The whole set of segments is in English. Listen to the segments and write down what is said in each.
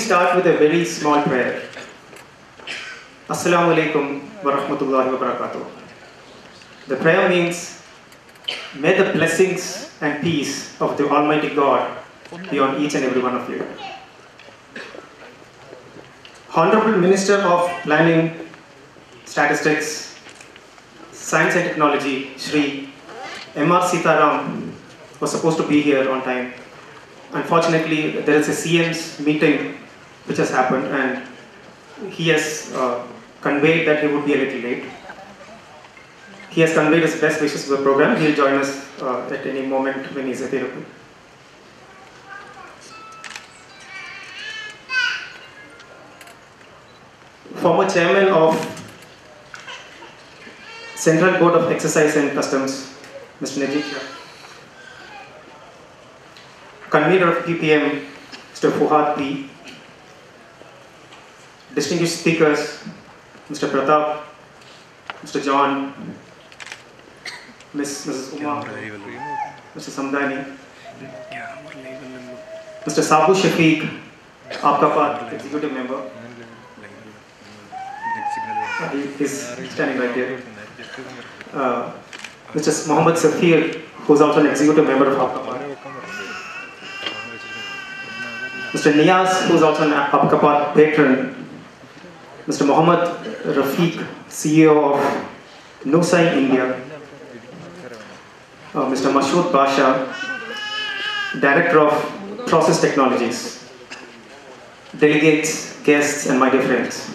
start with a very small prayer. Assalamu alaikum wa rahmatullahi wa barakatuh. The prayer means, may the blessings and peace of the Almighty God be on each and every one of you. Honorable Minister of Planning, Statistics, Science and Technology, Shri M.R. Sitaram was supposed to be here on time. Unfortunately, there is a CM's meeting which has happened and he has conveyed that he would be a little late. He has conveyed his best wishes to the program. He will join us at any moment when he is available. Former Chairman of Central Board of Excise and Customs, Mr. Najib Shah. Convener of PPM, Mr. Fuhad P. Distinguished speakers, Mr. Pratap, Mr. John, Mrs. Uma, Mr. Samdani, Mr. Sabu Shafiq, Aapka Path, Executive Member. He is standing right here. Mr. Mohammed Safir, who is also an Executive Member of Aapka Path. Mr. Niyaz, who is also an Aapka Path patron. Mr. Mohammed Rafiq, CEO of Nusai India. Mr. Mashood Basha, Director of Process Technologies. Delegates, guests, and my dear friends.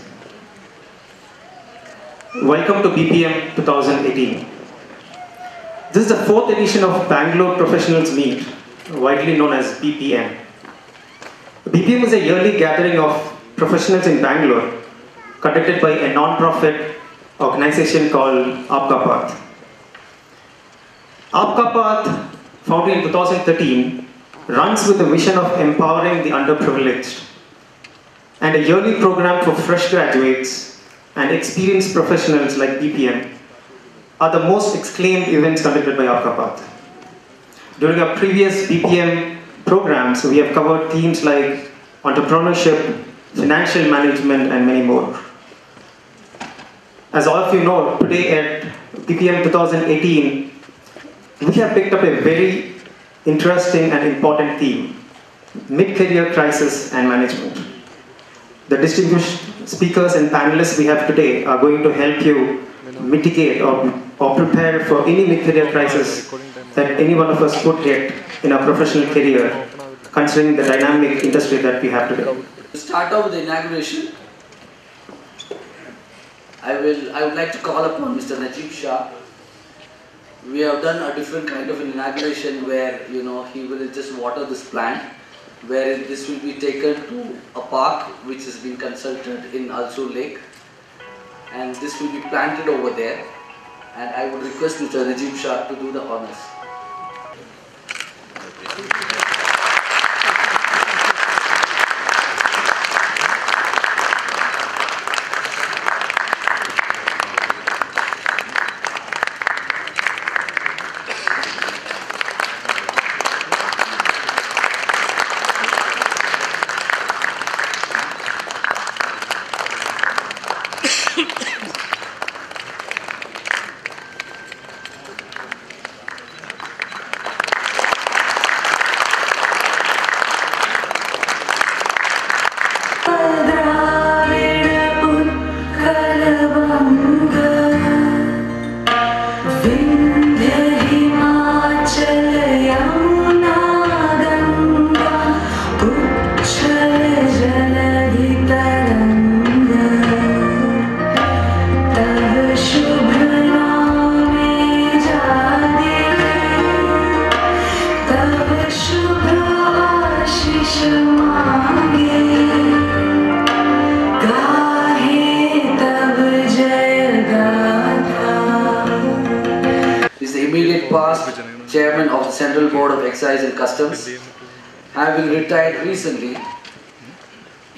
Welcome to BPM 2018. This is the 4th edition of Bangalore Professionals Meet, widely known as BPM. BPM is a yearly gathering of professionals in Bangalore conducted by a non-profit organization called Aapka Path. Aapka Path, founded in 2013, runs with the mission of empowering the underprivileged, and a yearly program for fresh graduates and experienced professionals like BPM are the most exclaimed events conducted by Aapka Path. During our previous BPM programs, we have covered themes like entrepreneurship, financial management, and many more. As all of you know, today at BPM 2018, we have picked up a very interesting and important theme, mid-career crisis and management. The distinguished speakers and panelists we have today are going to help you mitigate or prepare for any mid-career crisis that any one of us could hit in our professional career, considering the dynamic industry that we have today. To start off with the inauguration, I would like to call upon Mr. Najib Shah. We have done a different kind of an inauguration where, he will just water this plant, where this will be taken to a park which has been consulted in Alsur Lake, and this will be planted over there. And I would request Mr. Najib Shah to do the honors. Chairman of the Central Board of Excise and Customs. Having retired recently,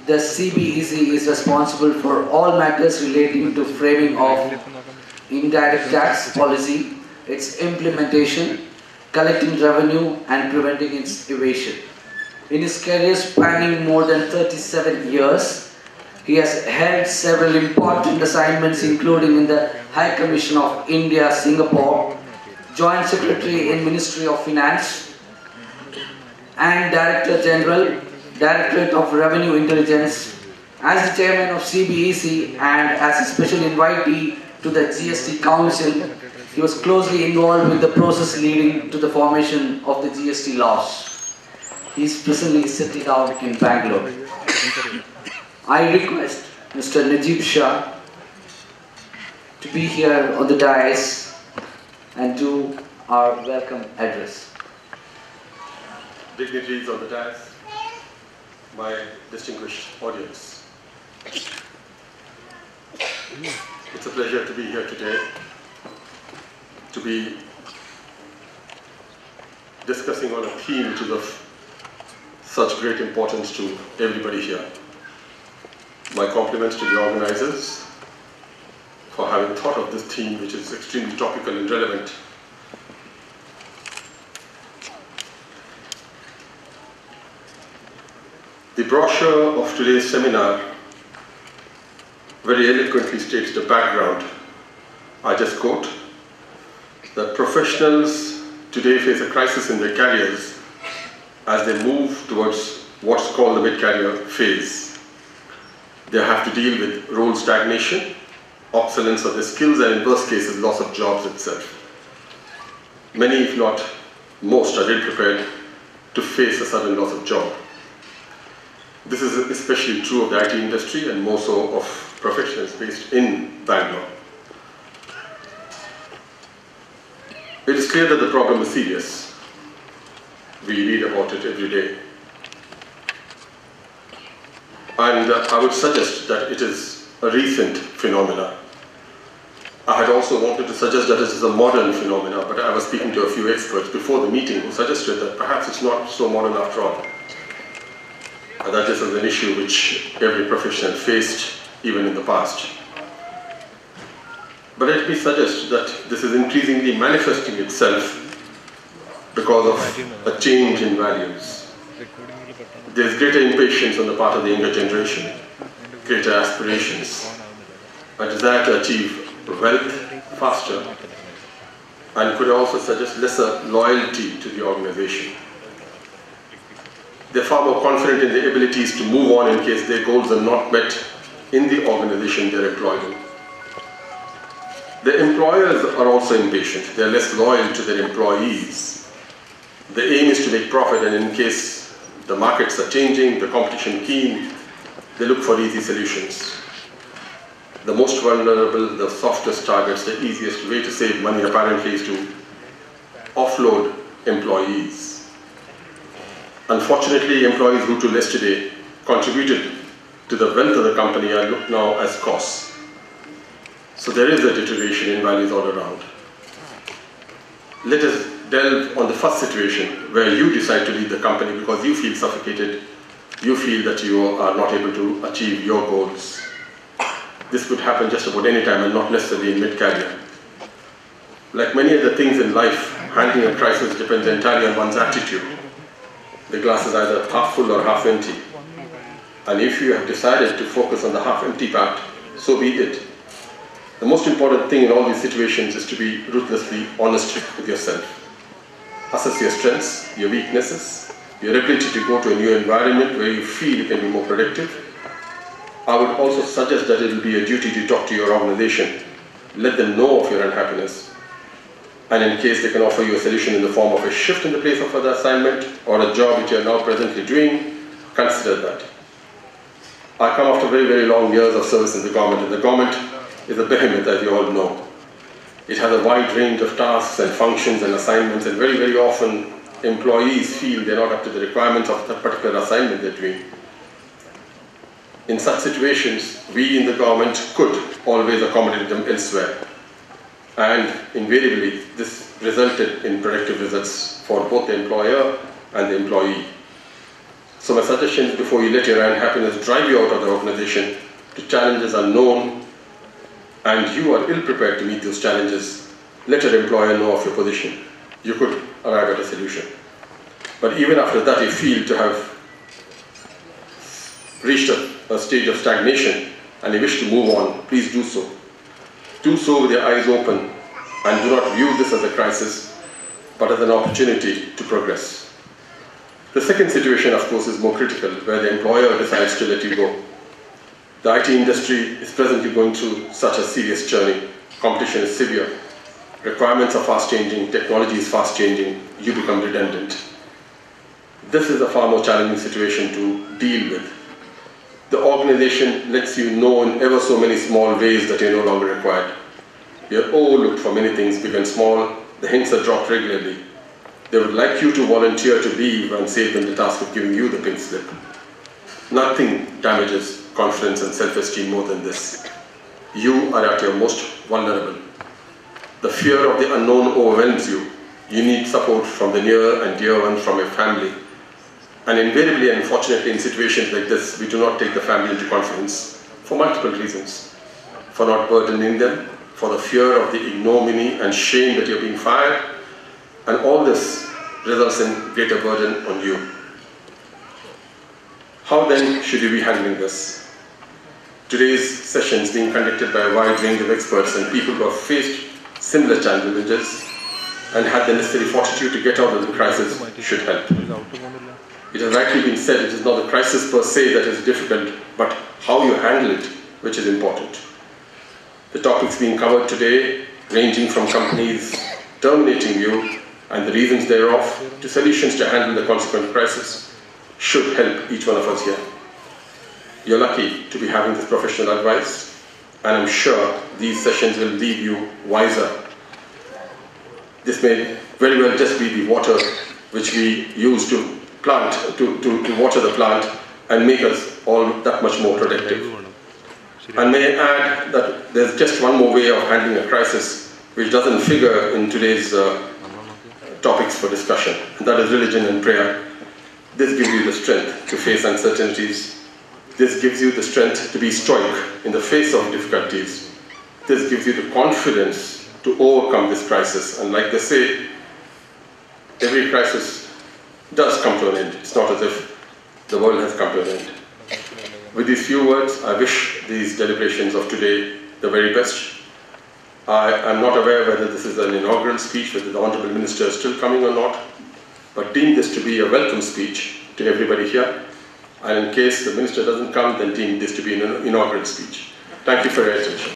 the CBEC is responsible for all matters relating to framing of indirect tax policy, its implementation, collecting revenue and preventing its evasion. In his career spanning more than 37 years, he has held several important assignments including in the High Commission of India, Singapore, Joint Secretary in Ministry of Finance, and Director General, Directorate of Revenue Intelligence, as the Chairman of CBEC and as a special invitee to the GST Council. He was closely involved with the process leading to the formation of the GST laws. He is presently settled out in Bangalore. I request Mr. Najib Shah to be here on the dais and do our welcome address. Dignitaries on the dais, my distinguished audience. It's a pleasure to be here today, to be discussing on a theme which is of such great importance to everybody here. My compliments to the organizers for having thought of this theme, which is extremely topical and relevant. The brochure of today's seminar very eloquently states the background. I just quote that professionals today face a crisis in their careers as they move towards what's called the mid-career phase. They have to deal with role stagnation, obsolescence of their skills, and in worst cases, loss of jobs itself. Many, if not most, are ill prepared to face a sudden loss of job. This is especially true of the IT industry and more so of professionals based in Bangalore. It is clear that the problem is serious. We read about it every day. And I would suggest that it is a recent phenomenon. I had also wanted to suggest that it is a modern phenomenon, but I was speaking to a few experts before the meeting who suggested that perhaps it's not so modern after all. And that this is an issue which every professional faced even in the past. But let me suggest that this is increasingly manifesting itself because of a change in values. There is greater impatience on the part of the younger generation, greater aspirations, a desire to achieve wealth faster, and could also suggest lesser loyalty to the organization. They're far more confident in their abilities to move on in case their goals are not met in the organization they're employed in. The employers are also impatient. They're less loyal to their employees. The aim is to make profit, and in case the markets are changing, the competition keen, they look for easy solutions. The most vulnerable, the softest targets, the easiest way to save money apparently is to offload employees. Unfortunately, employees who to less today contributed to the wealth of the company are looked now as costs. So there is a deterioration in values all around. Let us delve on the first situation where you decide to leave the company because you feel suffocated, you feel that you are not able to achieve your goals. This could happen just about any time and not necessarily in mid-career. Like many other things in life, handling a crisis depends entirely on one's attitude. The glass is either half full or half empty. And if you have decided to focus on the half empty part, so be it. The most important thing in all these situations is to be ruthlessly honest with yourself. Assess your strengths, your weaknesses, your ability to go to a new environment where you feel you can be more productive. I would also suggest that it will be a duty to talk to your organization. Let them know of your unhappiness. And in case they can offer you a solution in the form of a shift in the place of further assignment or a job which you are now presently doing, consider that. I come after very, very long years of service in the government, and the government is a behemoth, as you all know. It has a wide range of tasks and functions and assignments, and very, very often employees feel they're not up to the requirements of that particular assignment they're doing. In such situations, we in the government could always accommodate them elsewhere. And invariably, this resulted in productive results for both the employer and the employee. So my suggestion is, before you let your unhappiness drive you out of the organization to challenges unknown, and you are ill-prepared to meet those challenges, let your employer know of your position. You could arrive at a solution. But even after that, you feel to have reached a stage of stagnation and you wish to move on, please do so. Do so with your eyes open and do not view this as a crisis, but as an opportunity to progress. The second situation, of course, is more critical, where the employer decides to let you go. The IT industry is presently going through such a serious journey. Competition is severe. Requirements are fast changing, technology is fast changing, you become redundant. This is a far more challenging situation to deal with. The organization lets you know in ever so many small ways that you're no longer required. You're overlooked for many things, big and small. The hints are dropped regularly. They would like you to volunteer to leave and save them the task of giving you the pink slip. Nothing damages confidence and self-esteem more than this. You are at your most vulnerable. The fear of the unknown overwhelms you. You need support from the near and dear ones, from your family. And invariably and unfortunately in situations like this, we do not take the family into confidence for multiple reasons. For not burdening them, for the fear of the ignominy and shame that you're being fired, and all this results in greater burden on you. How then should you be handling this? Today's session is being conducted by a wide range of experts and people who have faced similar challenges and had the necessary fortitude to get out of the crisis should help. It has rightly been said, it is not the crisis per se that is difficult, but how you handle it which is important. The topics being covered today, ranging from companies terminating you and the reasons thereof to solutions to handle the consequent crisis, should help each one of us here. You're lucky to be having this professional advice, and I'm sure these sessions will leave you wiser. This may very well just be the water which we use to plant, to water the plant and make us all that much more productive. And may I add that there's just one more way of handling a crisis which doesn't figure in today's topics for discussion, and that is religion and prayer. This gives you the strength to face uncertainties. This gives you the strength to be stoic in the face of difficulties. This gives you the confidence to overcome this crisis. And like they say, every crisis does come to an end. It's not as if the world has come to an end. With these few words, I wish these deliberations of today the very best. I am not aware whether this is an inaugural speech, whether the Honourable Minister is still coming or not, but deem this to be a welcome speech to everybody here. And in case the Minister doesn't come, then deem this to be an inaugural speech. Thank you for your attention.